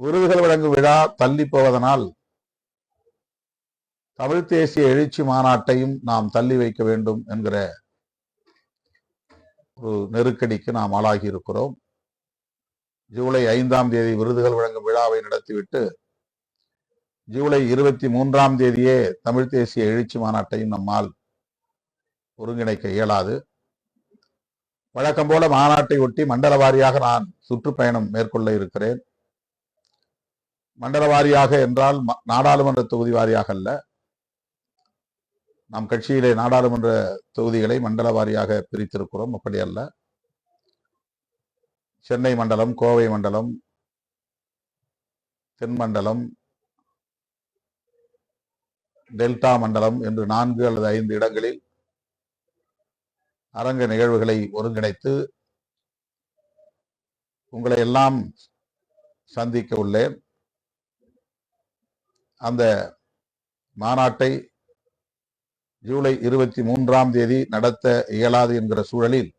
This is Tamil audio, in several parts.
விருதுகள் வழங்கும் விழா தள்ளி போவதனால் தமிழ் தேசிய எழுச்சி மாநாட்டையும் நாம் தள்ளி வைக்க வேண்டும் என்கிற ஒரு நெருக்கடிக்கு நாம் ஆளாகி இருக்கிறோம். ஜூலை 5ஆம் தேதி விருதுகள் வழங்கும் விழாவை நடத்திவிட்டு ஜூலை 23ஆம் தேதியே தமிழ் தேசிய எழுச்சி மாநாட்டையும் நம்மால் ஒருங்கிணைக்க இயலாது. வழக்கம் போல மாநாட்டை ஒட்டி மண்டல வாரியாக நான் சுற்றுப்பயணம் மேற்கொள்ள இருக்கிறேன். மண்டல வாரியாக என்றால் நாடாளுமன்ற தொகுதி வாரியாக அல்ல. நம் கட்சியிலே நாடாளுமன்ற தொகுதிகளை மண்டல வாரியாக பிரித்திருக்கிறோம். அப்படி அல்ல. சென்னை மண்டலம், கோவை மண்டலம், தென் மண்டலம், டெல்டா மண்டலம் என்று 4 அல்லது 5 இடங்களில் அரங்க நிகழ்வுகளை ஒருங்கிணைத்து உங்களை எல்லாம் சந்திக்க உள்ளேன். அந்த மாநாட்டை ஜூலை 23ஆம் தேதி நடத்த இயலாது என்கிற சூழலில்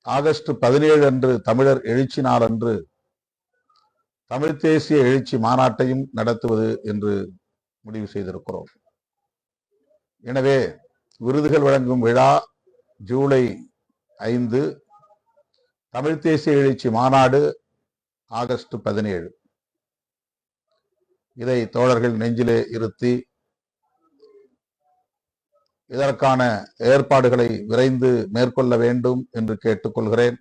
ஆகஸ்ட் 17 அன்று தமிழர் எழுச்சி நாள் அன்று தமிழ் தேசிய எழுச்சி மாநாட்டையும் நடத்துவது என்று முடிவு செய்திருக்கிறோம். எனவே விருதுகள் வழங்கும் விழா ஜூலை 5, தமிழ் தேசிய எழுச்சி மாநாடு ஆகஸ்ட் 17. இதை தோழர்கள் நெஞ்சிலே இருத்தி இதற்கான ஏற்பாடுகளை விரைந்து மேற்கொள்ள வேண்டும் என்று கேட்டுக்கொள்கிறேன்.